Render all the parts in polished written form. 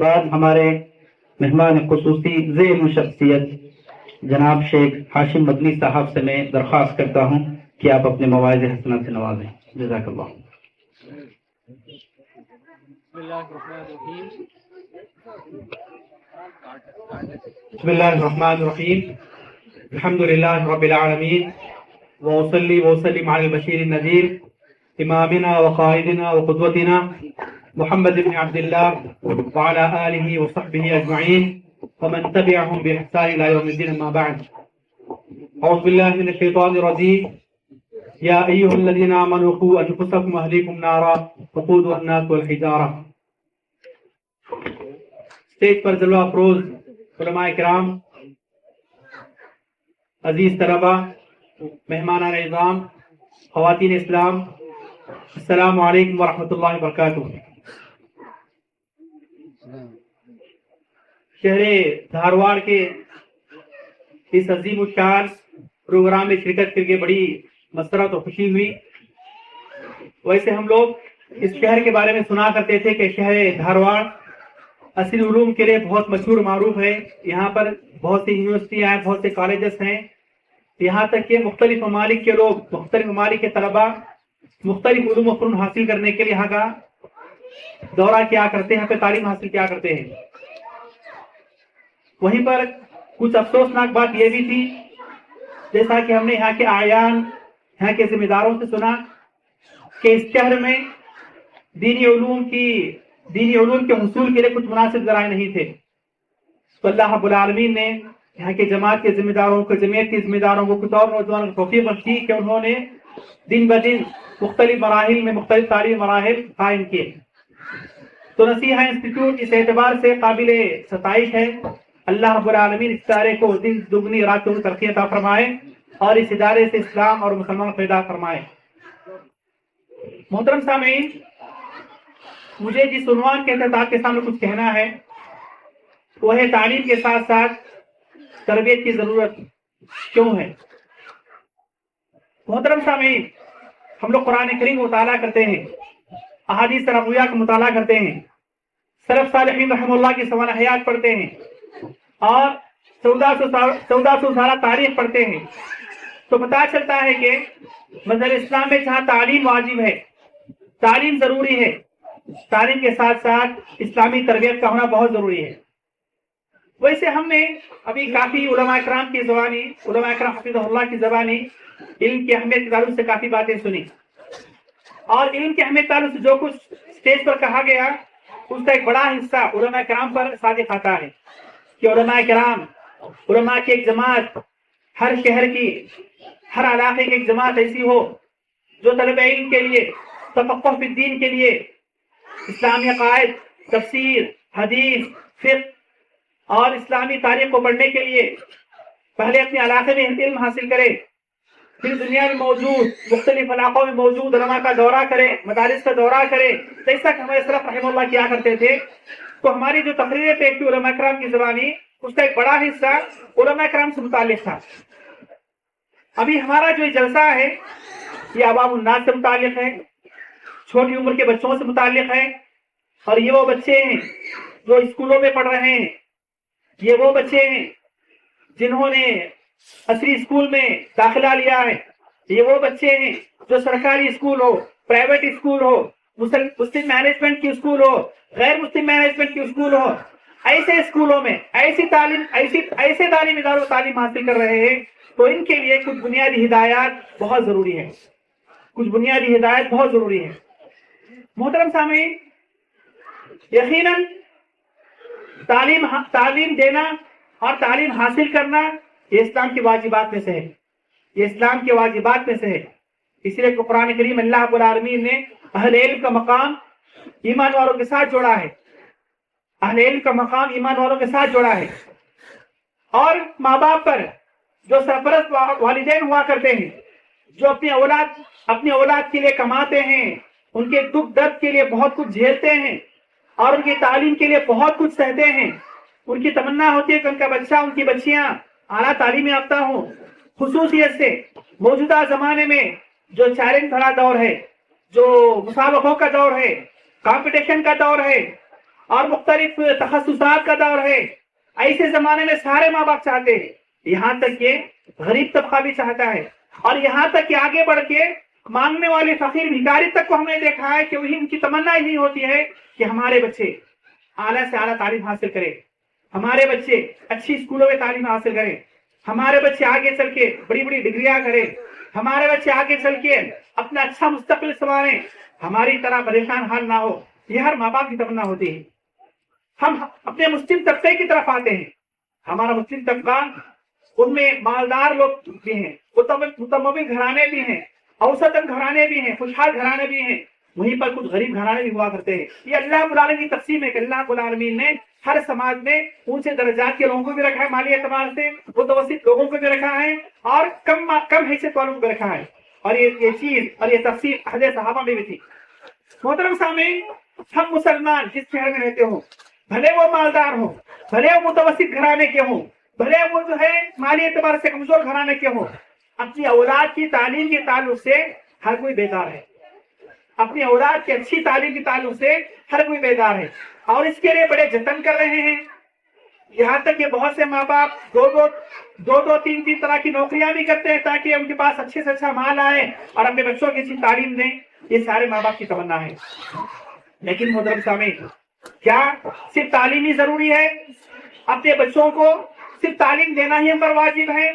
بعد ہمارے مہمان خصوصی ذیل شخصیت جناب شیخ ہاشم مدنی صاحب سے میں درخواست کرتا ہوں کہ آپ اپنے مواعظ حسنہ سے نوازیں. جزاک اللہ. بسم اللہ الرحمن الرحیم. الحمد للہ رب العالمین وصلی وسلم علی البشیر النذیر امامنا وقائدنا وقدوتنا محمد بن عبد اللہ وعلى آلہ وصحبہ اجمعین ومن تبعهم بإحسان إلى يوم الدين. اما بعد. اعوذ باللہ من الشیطان الرجیم. یا ایھا الذین آمنوا قوا انفسکم واہلیکم نارا وقودها الناس والحجارہ. اسٹیج پر جلوہ افروز علماء کرام، عزیز طلبہ، مہمانان اعظام، خواتین اسلام، السلام علیکم ورحمۃ اللہ وبرکاتہ. شہر دھارواڑ کے اس عظیم الشان پروگرام میں شرکت کر کے بڑی مسرت اور خوشی ہوئی. ویسے ہم لوگ اس شہر کے بارے میں سنا کرتے تھے کہ شہر دھارواڑ عصری علوم کے لیے بہت مشہور معروف ہے. یہاں پر بہت سی یونیورسٹیاں ہیں، بہت سے کالجز ہیں. یہاں تک کہ مختلف ممالک کے لوگ، مختلف ممالک کے طلباء مختلف علوم و فنون حاصل کرنے کے لیے یہاں کا دورہ کیا کرتے ہیں، یہاں پہ تعلیم حاصل کیا کرتے ہیں. وہیں پر کچھ افسوسناک بات یہ بھی تھی، جیسا کہ ہم نے یہاں کے اعیان، یہاں کے ذمہ داروں سے سنا کہ اس شہر میں دینی علوم کے حصول کے لیے کچھ مناسب ذرائع نہیں تھے. تو اللہ رب العالمین نے یہاں کے جماعت کے ذمہ داروں کو، جمعیت کے ذمہ داروں کو، کچھ اور نوجوانوں کو توفیق بخشی کہ انہوں نے دن بدن مختلف مراحل میں مختلف تعلیمی مراحل قائم کیے. تو نصیحہ انسٹیٹیوٹ اس اعتبار سے قابل ستائش ہے. اللہ رب العالمین اس ادارے کو دن دگنی رات چوگنی ترقی عطا فرمائے اور اس ادارے سے اسلام اور مسلمان پیدا فرمائے. محترم سامعین، مجھے جس عنوان کے تحت آپ کے سامنے کچھ کہنا ہے وہ ہے تعلیم کے ساتھ ساتھ تربیت کی ضرورت کیوں ہے. محترم سامعین، ہم لوگ قرآن کریم کو مطالعہ کرتے ہیں، احادیث نبویہ کا مطالعہ کرتے ہیں، سلف صالحین رحمہ اللہ کی سوانح حیات پڑھتے ہیں اور 1400 سالہ تاریخ پڑھتے ہیں. تو پتہ چلتا ہے کہ مذہب اسلام میں جہاں تعلیم واجب ہے، تعلیم ضروری ہے، تعلیم کے ساتھ ساتھ اسلامی تربیت کا ہونا بہت ضروری ہے. ویسے ہم نے ابھی کافی علماء اکرام کی زبانی، علماء اکرام حفظہ اللہ کی زبانی علم کی اہمیت کے تعلق سے کافی باتیں سنی، اور علم کی اہمیت کے تعلق سے جو کچھ اسٹیج پر کہا گیا اس کا ایک بڑا حصہ علماء کرام پر صادق آتا ہے کہ علماء کرام، علماء کی ایک جماعت، ہر شہر کی، ہر علاقے کی ایک جماعت ایسی ہو جو طلب علم کے لیے، تفقہ فی الدین کے لیے، اسلامی عقائد، تفسیر، حدیث، فقہ اور اسلامی تاریخ کو پڑھنے کے لیے پہلے اپنے علاقے میں علم حاصل کرے، پھر دنیا میں موجود مختلف علاقوں میں موجود علماء کا دورہ کرے، مدارس کا دورہ کرے، جیسا کہ ہمارے سلف رحمہ اللہ کیا کرتے تھے. تو ہماری جو تقریریں پیش کی علماء کرام کی زبانی، اس کا ایک بڑا حصہ علماء کرام سے متعلق تھا. ابھی ہمارا جو جلسہ ہے یہ عوام الناس سے متعلق ہے، چھوٹی عمر کے بچوں سے متعلق ہے، اور یہ وہ بچے ہیں جو اسکولوں میں پڑھ رہے ہیں، یہ وہ بچے ہیں جنہوں نے عصری اسکول میں داخلہ لیا ہے، یہ وہ بچے ہیں جو سرکاری اسکول ہو، پرائیویٹ اسکول ہو، مسلم مینجمنٹ کی اسکول ہو، غیر مسلم مینجمنٹ کی اسکول ہو، ایسے اسکولوں میں ایسے تعلیم اداروں تعلیم حاصل کر رہے ہیں. تو ان کے لیے کچھ بنیادی ہدایات بہت ضروری ہے، کچھ بنیادی ہدایت بہت ضروری ہے. محترم سامعین، یقیناً تعلیم دینا اور تعلیم حاصل کرنا یہ اسلام کی واجبات میں سے ہے، یہ اسلام کے واجبات میں سے ہے. اس لیے کہ قرآن کریم اللہ رب العالمین نے اہل علم کا مقام ایمان والوں کے ساتھ جوڑا ہے، اہل علم کا مقام ایمان والوں کے ساتھ جوڑا ہے. اور ماں باپ پر جو سرپرست والدین ہوا کرتے ہیں، جو اپنی اولاد کے لیے کماتے ہیں، ان کے دکھ درد کے لیے بہت کچھ جھیلتے ہیں اور ان کی تعلیم کے لیے بہت کچھ سہتے ہیں، ان کی تمنا ہوتی ہے کہ ان کا بچہ، ان کی بچیاں اعلیٰ تعلیم یافتہ ہوں. خصوصیت سے موجودہ زمانے میں جو چیلنج بھرا دور ہے، جو مسابقوں کا دور ہے، کمپٹیشن کا دور ہے، اور مختلف تخصصات کا دور ہے. ایسے زمانے میں سارے ماں باپ چاہتے ہیں, یہاں تک کہ غریب طبقہ بھی چاہتا ہے, اور یہاں تک کہ آگے بڑھ کے مانگنے والے فقیر بھکاری تک کو ہم نے دیکھا ہے کہ وہی ان کی تمنا یہی ہوتی ہے کہ ہمارے بچے اعلیٰ سے اعلیٰ تعلیم حاصل کریں, ہمارے بچے اچھی اسکولوں میں تعلیم حاصل کریں, ہمارے بچے آگے چل کے بڑی بڑی ڈگریاں کریں, ہمارے بچے آگے چل کے اپنا اچھا مستقبل سنواریں, ہماری طرح پریشان حال نہ ہو. یہ ہر ماں باپ کی تمنا ہوتی ہے. ہم اپنے مسلم طبقے کی طرف آتے ہیں. ہمارا مسلم طبقہ, ان میں مالدار لوگ بھی ہیں, متمول گھرانے بھی ہیں, اوسطن گھرانے بھی ہیں, خوشحال گھرانے بھی ہیں, وہیں پر کچھ غریب گھرانے بھی ہوا کرتے ہیں. یہ اللہ رب العالمین کی تقسیم ہے کہ اللہ رب العالمین نے ہر سماج میں اونچے درجات کے لوگوں کو بھی رکھا ہے, مالی اعتبار سے متوسط لوگوں کو بھی رکھا ہے, اور کم حیثیت والوں کو بھی رکھا ہے. اور یہ چیز اور یہ تقسیم حضرت صحابہ میں بھی تھی. محترم سامعین, ہم مسلمان جس شہر میں رہتے ہوں, بھلے وہ مالدار ہوں, بھلے وہ متوسط گھرانے کے ہوں, بھلے وہ جو ہے مالی اعتبار سے کمزور گھرانے کے ہوں, اپنی اولاد کی تعلیم کے تعلق سے ہر کوئی بیدار ہے. اپنی اولاد کی اچھی تعلیم کے تعلق سے ہر کوئی بیدار ہے, اور اس کے لیے بڑے جتن کر رہے ہیں. یہاں تک کہ بہت سے ماں باپ دو تین طرح کی نوکریاں بھی کرتے ہیں تاکہ ان کے پاس اچھے سے اچھا مال آئے اور اپنے بچوں کی اچھی تعلیم دیں. یہ سارے ماں باپ کی تمنا ہے. لیکن محترم سامعین, کیا صرف تعلیم ہی ضروری ہے؟ اپنے بچوں کو صرف تعلیم دینا ہی ہم پر واجب ہے؟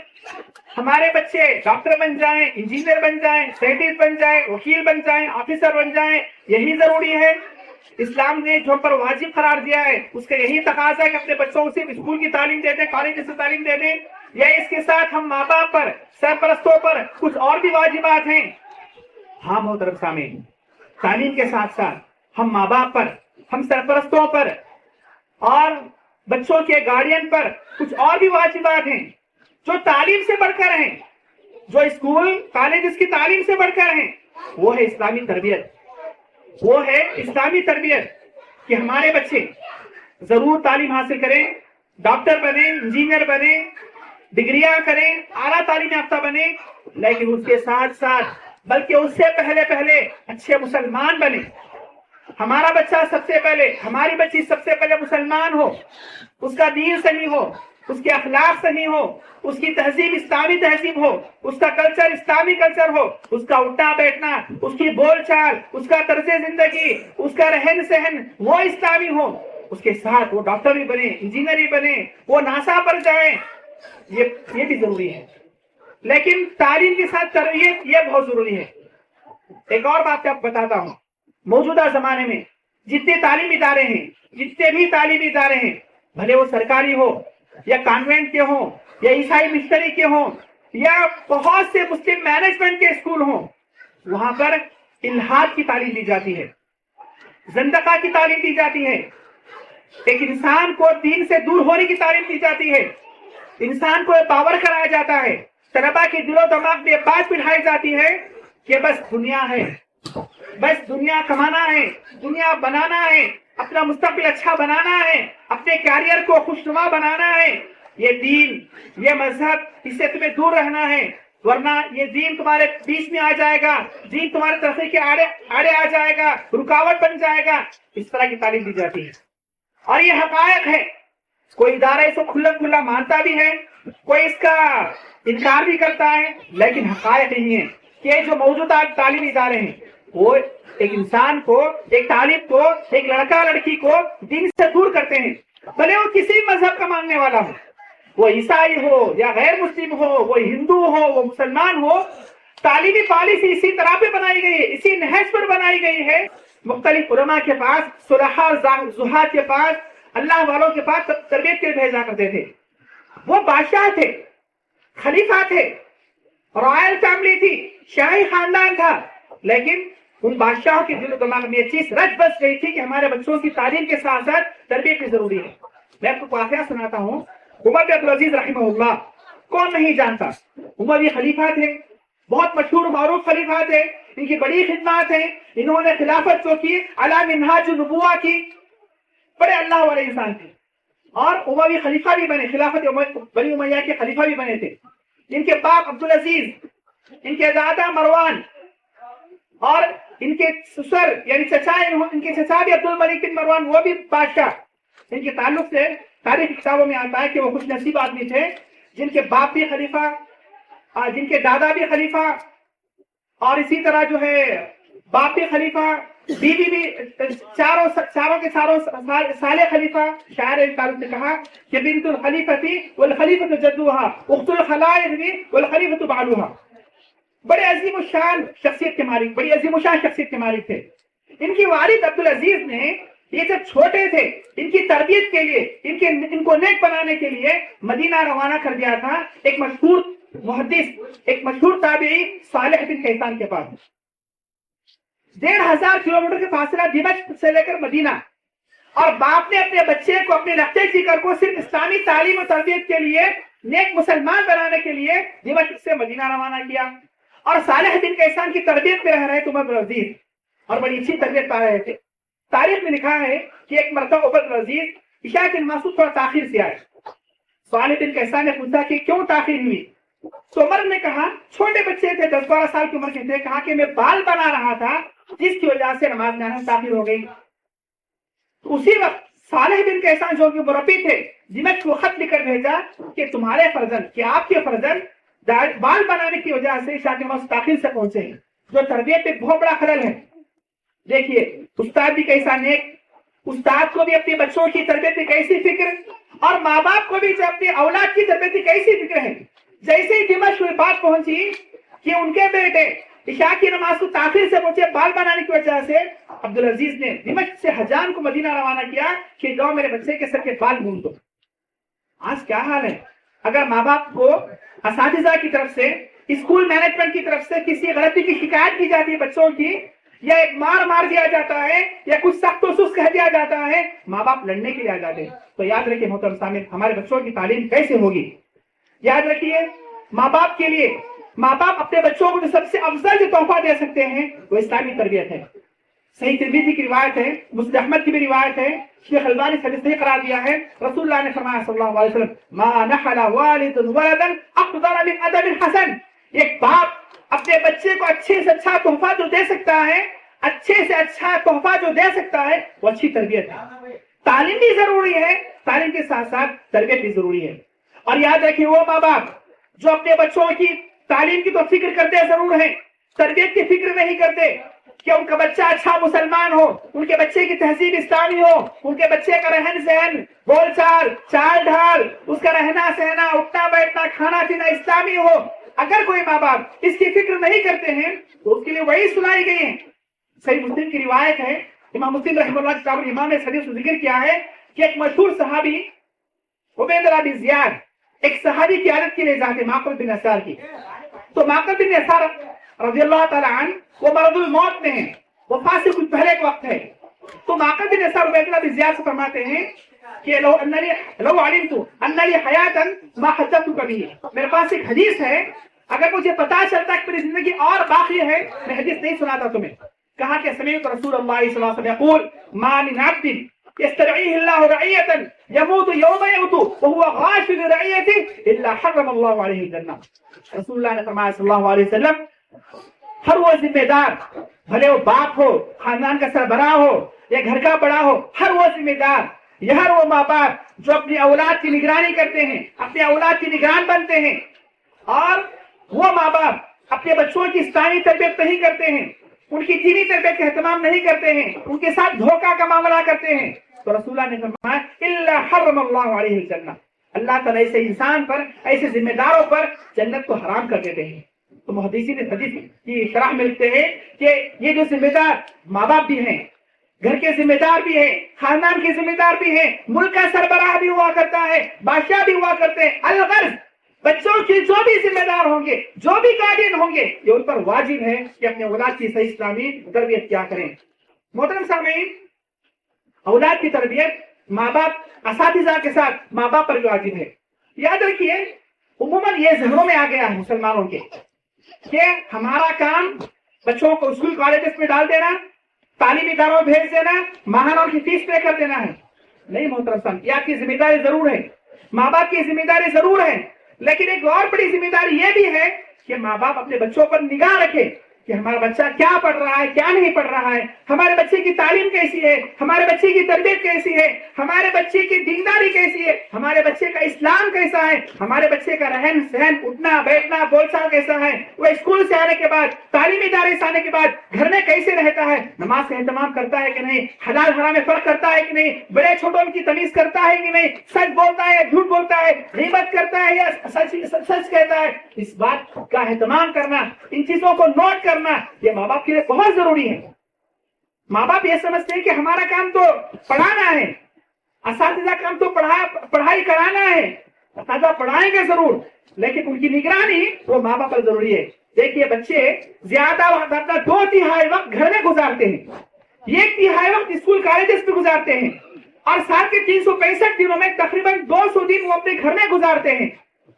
ہمارے بچے ڈاکٹر بن جائیں, انجینئر بن جائیں, سائنٹسٹ بن جائیں, وکیل بن جائیں, آفیسر بن جائیں, یہی ضروری ہے؟ اسلام نے جو ہم پر واجب قرار دیا ہے اس کا یہی تقاضا ہے کہ اپنے بچوں کو صرف اسکول کی تعلیم دے دیں, کالج سے تعلیم دے دیں, یا اس کے ساتھ ہم ماں باپ پر, سرپرستوں پر کچھ اور بھی واجبات ہیں؟ ہاں محترم سامعین, تعلیم کے ساتھ ساتھ ہم ماں باپ پر, ہم سرپرستوں پر اور بچوں کے گارڈین پر کچھ اور بھی واجبات ہیں جو تعلیم سے بڑھ کر ہیں, جو اسکول کالج کی تعلیم سے بڑھ کر ہیں. وہ ہے اسلامی تربیت. وہ ہے اسلامی تربیت کہ ہمارے بچے ضرور تعلیم حاصل کریں, ڈاکٹر بنے, انجینئر بنے, ڈگریاں کریں, اعلیٰ تعلیم یافتہ بنے, لیکن اس کے ساتھ ساتھ بلکہ اس سے پہلے اچھے مسلمان بنے. ہمارا بچہ سب سے پہلے, ہماری بچی سب سے پہلے مسلمان ہو, اس کا دین صحیح ہو, اس کے اخلاق صحیح ہو, اس کی تہذیب اسلامی تہذیب ہو, اس کا کلچر اسلامی کلچر ہو, اس کا اٹھنا بیٹھنا, اس کی بول چال, اس کا طرز زندگی, اس کا رہن سہن وہ اسلامی ہو. اس کے ساتھ وہ ڈاکٹر بھی بنے, انجینئر بھی بنے, وہ ناسا پر جائیں. یہ بھی ضروری ہے. لیکن تعلیم کے ساتھ تربیت یہ بہت ضروری ہے. ایک اور بات آپ بتاتا ہوں, موجودہ زمانے میں جتنے تعلیمی ادارے ہیں, جتنے بھی تعلیمی ادارے ہیں, بھلے وہ سرکاری ہو یا کانوینٹ کے ہوں یا عیسائی مشنری کے ہوں یا بہت سے مسلم مینجمنٹ کے اسکول ہوں, وہاں پر الحاد کی تعلیم دی جاتی ہے, زندقہ کی تعلیم دی جاتی ہے, ایک انسان کو دین سے دور ہونے کی تعلیم دی جاتی ہے, انسان کو باور کرایا جاتا ہے, طلبا کے دل و دماغ میں بات بٹھائی جاتی ہے کہ بس دنیا ہے, بس دنیا کمانا ہے, دنیا بنانا ہے, اپنا مستقبل اچھا بنانا ہے, اپنے کیریئر کو خوشنما بنانا ہے. یہ دین, یہ مذہب, اس سے تمہیں دور رہنا ہے, ورنہ یہ دین تمہارے بیچ میں آ جائے گا, دین تمہارے ترقی کے آڑے آ جائے گا, رکاوٹ بن جائے گا. اس طرح کی تعلیم دی جاتی ہے. اور یہ حقائق ہے. کوئی ادارہ اس کو کھلا مانتا بھی ہے, کوئی اس کا انکار بھی کرتا ہے, لیکن حقائق نہیں ہے کہ جو موجودہ تعلیمی ادارے ہیں وہ ایک انسان کو, ایک طالب کو, ایک لڑکا لڑکی کو دین سے دور کرتے ہیں. بھلے وہ کسی بھی مذہب کا ماننے والا ہو, وہ عیسائی ہو یا غیر مسلم ہو, وہ ہندو ہو, وہ مسلمان ہو, تعلیمی پالیسی اسی طرح پہ بنائی گئی ہے, اسی نہج پر بنائی گئی ہے. مختلف علماء کے پاس, صلحاء زہاد کے پاس, اللہ والوں کے پاس تربیت کے لیے بھیجا کرتے تھے. وہ بادشاہ تھے, خلیفہ تھے, رائل فیملی تھی, شاہی خاندان تھا, لیکن ان بادشاہوں کے دل و دماغ میں یہ چیز رچ بس گئی تھی کہ ہمارے بچوں کی تعلیم کے ساتھ ساتھ تربیت بھی ضروری ہے. میں آپ کو واقعہ سناتا ہوں. عمر بن عبدالعزیز رحمہ اللہ, کون نہیں جانتا, عمر یہ خلیفہ تھے, بہت مشہور معروف خلیفہ تھے, ان کی بڑی خدمات ہیں, انہوں نے خلافت جو کی علی منہاج النبوہ کی, بڑے اللہ والے انسان تھے, اور عموی خلیفہ بھی بنے, خلافت بنی امیہ کے خلیفہ بھی بنے تھے. ان کے باپ عبدالعزیز, ان کے دادا مروان, اور ان کے سسر یعنی چچا ان کے چچا بھی عبد الملک بن مروان وہ بھی بادشاہ. ان کے تعلق سے تاریخ کتابوں میں آتا ہے کہ وہ خوش نصیب آدمی تھے جن کے باپ بھی خلیفہ, جن کے دادا بھی خلیفہ, اور اسی طرح جو ہے باپ بھی خلیفہ, بیوی بھی, چاروں کے چاروں سالے خلیفہ. شاعر ایک تعلق نے کہا کہ بنت الخلیفہ والخلیفۃ جدوها اخت الخلائق والخلیفۃ بعلوها. بڑے عظیم الشان شخصیت کے مالک, بڑی عظیم الشان شخصیت کے مالک تھے. ان کی والد عبدالعزیز نے یہ جب چھوٹے تھے ان کی تربیت کے لیے, ان کو نیک بنانے کے لیے مدینہ روانہ کر دیا تھا ایک مشہور محدث, ایک مشہور تابعی صالح بن کیسان کے پاس. 1500 کلومیٹر کے فاصلہ دمشق سے لے کر مدینہ, اور باپ نے اپنے بچے کو, اپنے لختے جگر کو صرف اسلامی تعلیم و تربیت کے لیے, نیک مسلمان بنانے کے لیے دمشق سے مدینہ روانہ کیا. اور صالح بن کیسان کی تربیت میں رہ رہے تھے عمر بن عزیز, اور بڑی اچھی تربیت پا رہے تھے. تاریخ میں لکھا ہے کہ ایک مرتبہ عمر بن عزیز عشاء کے نماز تھوڑا تاخیر سے آئے. صالح بن کیسان نے پوچھا کہ کیوں تاخیر ہوئی؟ تو عمر نے کہا, چھوٹے بچے تھے 10-12 سال کی عمر کے تھے, کہا کہ میں بال بنا رہا تھا جس کی وجہ سے نماز میں آنا تاخیر ہو گئی. تو اسی وقت صالح بن کیسان جو کہ مربی تھے دمشق کو خط لکھ کر بھیجا کہ تمہارے فرزند, کہ آپ کے فرزند بال بنانے کی وجہ سے عشاء کے نماز تاخیر سے پہنچے ہیں, جو تربیت پہ بہت بڑا خلل ہے. دیکھیے استاد بھی کیسا نیک, استاد کو بھی اپنے بچوں کی تربیت کی کیسی فکر, اور ماں باپ کو بھی اپنی اولاد کی تربیت کی کیسی فکر ہے. جیسے ہی دمشق میں بات پہنچی کہ ان کے بیٹے عشاء کی نماز کو تاخیر سے پہنچے بال بنانے کی وجہ سے, عبدالعزیز نے دمشق سے حجان کو مدینہ روانہ کیا کہ جاؤ میرے بچے کے سر کے بال مون دو. آج کیا حال ہے, اگر ماں باپ کو اساتذہ کی طرف سے, اسکول مینجمنٹ کی طرف سے کسی غلطی کی شکایت کی جاتی ہے بچوں کی, یا ایک مار دیا جاتا ہے, یا کچھ سخت و سست کہہ دیا جاتا ہے, ماں باپ لڑنے کے لیے آ جاتے ہیں. تو یاد رکھیے محترم سامعین, ہمارے بچوں کی تعلیم کیسے ہوگی؟ یاد رکھیے ماں باپ کے لیے, ماں باپ اپنے بچوں کو جو سب سے افضل جو تحفہ دے سکتے ہیں وہ اسلامی تربیت ہے. صحیح ترمذی کی روایت ہے, مسند احمد کی بھی روایت ہے, شیخ البانی حدیث صحیح قرار دیا ہے. رسول اللہ نے فرمایا صلی اللہ علیہ وسلم, ما نحل والد ولدا افضل من ادب حسن. ایک باپ اپنے بچے کو اچھے سے اچھا تحفہ جو دے سکتا ہے, اچھے سے اچھا تحفہ جو دے سکتا ہے وہ اچھی تربیت ہے. تعلیم بھی ضروری ہے, تعلیم کے ساتھ ساتھ تربیت بھی ضروری ہے. اور یاد رکھیے وہ ماں باپ جو اپنے بچوں کی تعلیم کی تو فکر کرتے ضرور ہیں, تربیت کی فکر نہیں کرتے کہ ان کا بچہ اچھا مسلمان ہو, ان کے بچے کی تہذیب اسلامی ہو, ان کے بچے کا رہن سہن, بول چال, چال ڈھال, اس کا رہنا سہنا, اٹھنا بیٹھنا, کھانا پینا اسلامی ہو. اگر کوئی ماں باپ اس کی فکر نہیں کرتے ہیں تو اس کے لیے وہی سنائی گئی ہے. صحیح مسلم کی روایت ہے, امام مسلم رحمہ اللہ کتاب الایمان میں حدیث ذکر کیا ہے کہ ایک مشہور صحابی عبید بن زیاد ایک صحابی کی عادت کے لیے جاتے معقل بن یسار کی. تو معقل بن یسار رضی اللہ تعالی عنہ وہ مرض الموت میں ہیں, وفات سے کچھ پہلے کا وقت ہے. تو معقل بن یسار عبید بن زیاد سے فرماتے ہیں کہ لو علمت ان لی حیاتا ما حدثتک به, میرے پاس ایک حدیث ہے, اگر مجھے پتا چلتا کہ میری زندگی اور باقی ہے میں حدیث نہیں سناتا تمہیں. کہا کہ سمعت رسول اللہ صلی اللہ علیہ وسلم یقول ما من عبد يسترعيه الله رعية يموت يوم يموت وهو غاش لرعيته الا حرم الله عليه الجنة. رسول اللہ نے فرمایا صلی اللہ علیہ وسلم, ہر وہ ذمہ دار, بھلے وہ باپ ہو, خاندان کا سربراہ ہو, یا گھر کا بڑا ہو, ہر وہ ذمہ دار یا ہر وہ ماں باپ جو اپنی اولاد کی نگرانی کرتے ہیں, اپنے اولاد کی نگران بنتے ہیں, اور وہ ماں باپ اپنے بچوں کی اسلامی تربیت نہیں کرتے ہیں, ان کی دینی تربیت کا اہتمام نہیں کرتے ہیں, ان کے ساتھ دھوکہ کا معاملہ کرتے ہیں, تو رسول اللہ نے فرمایا الا حرم اللہ علیہ الجنہ, اللہ تعالیٰ ایسے انسان پر, ایسے ذمہ داروں پر جنت کو حرام کر دیتے ہیں. تو محدثین حدیث کی شرح میں لکھتے ہیں کہ یہ جو ذمہ دار ماں باپ بھی ہیں, گھر کے ذمہ دار بھی ہیں, خاندان کے ذمہ دار بھی ہیں, ملک کا سربراہ بھی ہوا کرتا ہے, بادشاہ بھی ہوا کرتے ہیں, الغرض بچوں کی جو بھی ذمہ دار ہوں گے, جو بھی گارڈین ہوں گے, یہ ان پر واجب ہے کہ اپنے اولاد کی صحیح اسلامی تربیت کیا کریں. محترم سامعین, اولاد کی تربیت ماں باپ اساتذہ کے ساتھ ماں باپ پر واجب ہے. یاد رکھیے عموماً یہ ذہنوں میں آ گیا ہے مسلمانوں کے کہ ہمارا کام بچوں کو اسکول کالجز میں ڈال دینا, تعلیمی اداروں میں بھیج دینا, ماہانہ کی فیس پے کر دینا ہے. نہیں محترم صاحب, یہ آپ کی ذمہ داری ضرور ہے, ماں باپ کی ذمہ داری ضرور ہے, لیکن ایک اور بڑی ذمہ داری یہ بھی ہے کہ ماں باپ اپنے بچوں پر نگاہ رکھے کہ ہمارا بچہ کیا پڑھ رہا ہے کیا نہیں پڑھ رہا ہے، ہمارے بچے کی تعلیم کیسی ہے، ہمارے بچے کی تربیت کیسی ہے، ہمارے بچے کی دینداری کیسی ہے، ہمارے بچے کا اسلام کیسا ہے، ہمارے بچے کا رہن سہن اٹھنا بیٹھنا بول چال کیسا ہے، وہ اسکول سے آنے کے بعد تعلیمی ادارے سے آنے کے بعد گھر میں کیسے رہتا ہے، نماز کا اہتمام کرتا ہے کہ نہیں، حلال حرام میں فرق کرتا ہے کہ نہیں، بڑے چھوٹوں کی تمیز کرتا ہے کہ نہیں، سچ بولتا ہے یا جھوٹ بولتا ہے، غیبت کرتا ہے یا سچ کہتا ہے، اس بات کا اہتمام کرنا، ان چیزوں کو نوٹ کرنا، یہ ماں باپ کے لیے بہت ضروری ہے۔ ماں باپ یہ سمجھتے ہیں کہ ہمارا کام تو پڑھانا ہے، اساتذہ کام تو پڑھائی کرانا ہے، اساتذہ پڑھائیں گے ضرور، لیکن ان کی نگرانی وہ ماں باپ پر ضروری ہے۔ دیکھیے بچے زیادہ وقت اپنا 2/3 وقت گھر میں گزارتے ہیں، 1/3 وقت اسکول کالجز میں گزارتے ہیں، اور سال کے 365 دنوں میں تقریباً 200 دن وہ اپنے گھر میں گزارتے ہیں،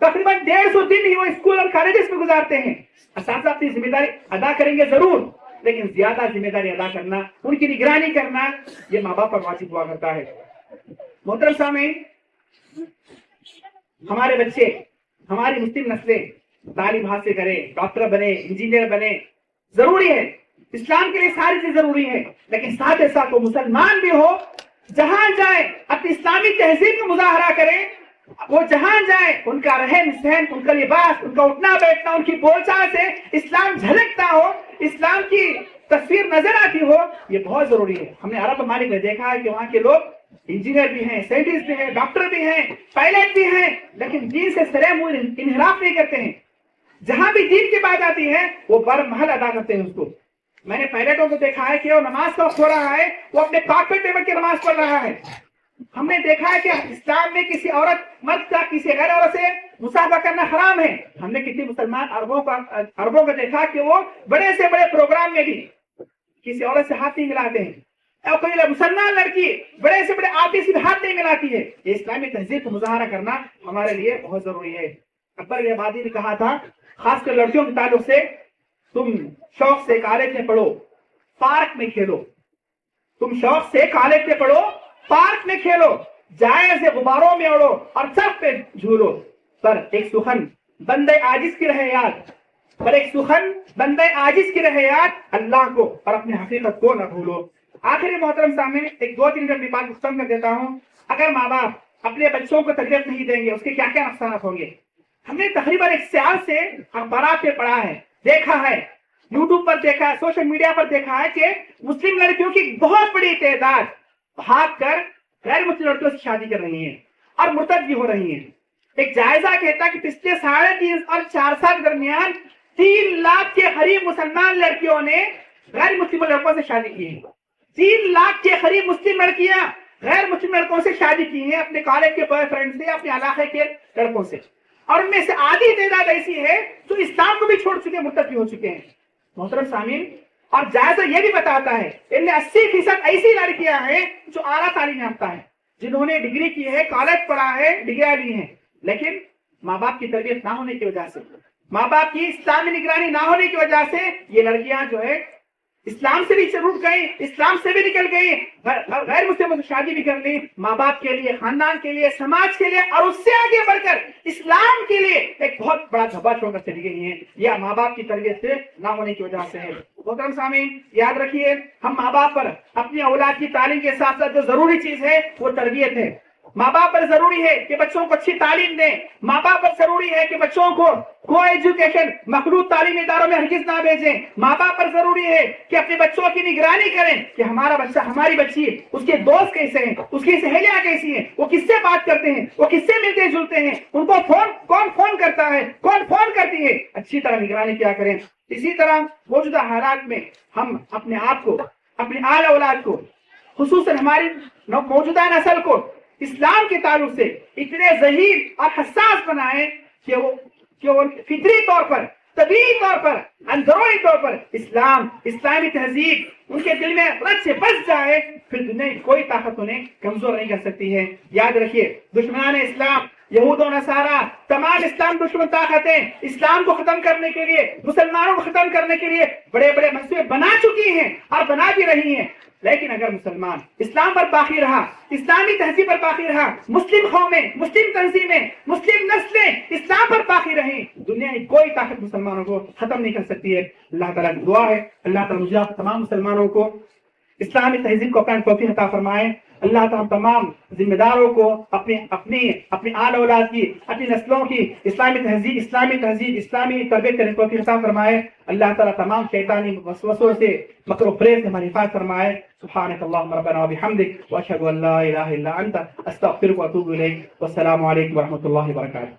تقریباً 150 دن ہی وہ اسکول اور کالجز میں گزارتے ہیں۔ اساتذہ اپنی ذمہ داری ادا کریں گے ضرور، لیکن زیادہ ذمہ داری ادا کرنا، ان کی نگرانی کرنا، یہ ماں باپ پر واجب ہوا کرتا ہے۔ محترم سامعین، ہمارے بچے، ہماری مسلم نسلیں تعلیم حاصل کریں، ڈاکٹر بنے، انجینئر بنے، ضروری ہے، اسلام کے لیے ساری چیز ضروری ہے، لیکن ساتھ ساتھ وہ مسلمان بھی ہو، جہاں جائیں اپنی اسلامی تہذیب کا مظاہرہ کریں، وہ جہاں جائیں ان کا رہن سہن، ان کا لباس، ان کا اٹھنا بیٹھنا، ان کی بول چال سے اسلام جھلکتا ہو، اسلام کی تصویر نظر آتی ہو، یہ بہت ضروری ہے۔ ہم نے عرب ممالک میں دیکھا ہے کہ وہاں کے لوگ انجینئر بھی ہیں، سائنٹسٹ بھی ہیں، ڈاکٹر بھی ہیں، پائلٹ بھی ہیں، لیکن دین سے سرے منہ انحراف نہیں کرتے ہیں۔ جہاں بھی دین کی بات آتی ہے وہ برمحل ادا کرتے ہیں اس کو۔ میں نے پائلٹوں کو دیکھا ہے کہ وہ نماز کا وقت ہو رہا ہے، وہ اپنے کاکپٹ میں بیٹھ کے نماز پڑھ رہا ہے۔ ہم نے دیکھا ہے کہ اسلام میں کسی عورت مرد کا کسی غیر عورت سے مصاحبہ کرنا حرام ہے۔ ہم نے کتنی مسلمان عربوں کو دیکھا کہ وہ بڑے سے بڑے پروگرام میں بھی کسی عورت سے ہاتھ نہیں ملاتے ہیں، اور کوئی مسلمان لڑکی بڑے سے بڑے آرٹسٹ سے ہاتھ نہیں ملاتی ہے۔ یہ اسلامی تہذیب کو مظاہرہ کرنا ہمارے لیے بہت ضروری ہے۔ اکبر آبادی نے کہا تھا، خاص کر لڑکیوں کے تعلق سے، تم شوق سے کالج میں پڑھو، پارک میں کھیلو، تم شوق سے کالج میں پڑھو، پارک میں کھیلو، جائے سے غباروں میں اڑو اور چھت پہ جھولو، پر ایک سخن بندے عاجز کی رہے یاد، پر ایک سخن بندے عاجز کی رہے یاد، اللہ کو اور اپنے حقیقت کو نہ بھولو۔ آخری محترم سامنے ایک 2-3 منٹ میں بات ختم کر دیتا ہوں۔ اگر ماں باپ اپنے بچوں کو تربیت نہیں دیں گے، اس کے کیا کیا نقصانات ہوں گے؟ ہم نے تقریباً 1 سال سے اخبارات پہ پڑھا ہے، دیکھا ہے، یوٹیوب پر دیکھا ہے، سوشل میڈیا پر دیکھا ہے کہ مسلم لڑکیوں کی بہت بڑی تعداد بھاگ کر غیر مسلم لڑکیوں سے شادی کر رہی ہیں اور مرتد بھی ہو رہی ہیں۔ ایک جائزہ کہتا ہے کہ پچھلے 3.5 اور 4 سال کے درمیان 3 لاکھ کے قریب مسلمان لڑکیوں نے غیر مسلم لڑکوں سے شادی کی ہے۔ 3 لاکھ کے قریب مسلم لڑکیاں غیر مسلم لڑکوں سے شادی کی ہیں، اپنے کالج کے بوائے فرینڈ سے، اپنے علاقے کے لڑکوں سے، اور ان میں سے آدھی تعداد ایسی ہے جو اسلام کو بھی چھوڑ چکے ہیں، مرتد بھی ہو چکے ہیں۔ محترم سامعین، اور جائزہ یہ بھی بتاتا ہے ان میں 80% ایسی لڑکیاں ہیں جو اعلیٰ تعلیم یافتہ ہیں، جنہوں نے ڈگری کی ہے، کالج پڑھا ہے، ڈگریاں لی ہیں، لیکن ماں باپ کی تربیت نہ ہونے کی وجہ سے، ماں باپ کی اسلامی نگرانی نہ ہونے کی وجہ سے یہ لڑکیاں جو ہے اسلام سے بھی روٹ گئی، اسلام سے بھی نکل گئی، غیر مسلموں سے شادی بھی کر لی، ماں باپ کے لیے، خاندان کے لیے، سماج کے لیے اور اس سے آگے بڑھ کر اسلام کے لیے ایک بہت بڑا دھبا چھوڑ کر چلی گئی ہیں۔ یہ ماں باپ کی تربیت سے نہ ہونے کی وجہ سے ہے۔ محترم سامعین، یاد رکھیے، ہم ماں باپ پر اپنی اولاد کی تعلیم کے ساتھ ساتھ جو ضروری چیز ہے وہ تربیت ہے۔ ماں باپ پر ضروری ہے کہ بچوں کو اچھی تعلیم دیں، ماں باپ پر ضروری ہے کہ بچوں کو ایجوکیشن مخلوط تعلیمی اداروں میں ہرگز نہ بھیجیں، ماں باپ پر ضروری ہے کہ اپنے بچوں کی نگرانی کریں کہ ہمارا بچہ، ہماری بچی، اس کے دوست کیسے ہیں، اس کی سہیلیاں کیسی ہیں، وہ کس سے بات کرتے ہیں، وہ کس سے ملتے جلتے ہیں، ان کو کون فون کرتا ہے، کون فون کرتی ہے، اچھی طرح نگرانی کیا کریں۔ اسی طرح موجودہ حالات میں ہم اپنے آپ کو، اپنی آل اولاد کو، خصوصاً ہماری موجودہ نسل کو اسلام کے تعلق سے اتنے ذہین اور حساس بنائیں کہ وہ فطری طور پر، طبیعی طور پر، اندرونی طور پر اسلامی تہذیب ان کے دل میں رچ سے بس جائے، پھر دنیا کی کوئی طاقت انہیں کمزور نہیں کر سکتی ہے۔ یاد رکھیے، دشمنان اسلام، یہود و نصارہ، تمام اسلام دشمن طاقتیں اسلام کو ختم کرنے کے لیے، مسلمانوں کو ختم کرنے کے لیے بڑے بڑے منصوبے بنا چکی ہیں اور بنا بھی رہی ہیں، لیکن اگر مسلمان اسلام پر باقی رہا، اسلامی تہذیب پر باقی رہا، مسلم قومیں، مسلم تنظیمیں، مسلم نسلیں اسلام پر باقی رہیں، دنیا کی کوئی طاقت مسلمانوں کو ختم نہیں کر سکتی ہے. اللہ تعالیٰ کی دعا ہے اللہ تعالیٰ مجھے آپ تمام مسلمانوں کو اسلامی تہذیب کو اپنا توفیق عطا فرمائے. اللہ تعالیٰ تمام ذمہ داروں کو اپنی آل اولاد کی اپنی نسلوں کی اسلامی تہذیب اسلامی تربیت کرنے کو توفیق عطا فرمائے. اللہ تعالیٰ تمام شیطانی وسوسوں سے مکر و فریب سے ہماری حفاظت فرمائے. سبحانک اللہم ربنا وبحمدک واشہد ان لا الہ الا انت استغفرک واتوب الیک. والسلام علیکم ورحمۃ اللہ وبرکاتہ.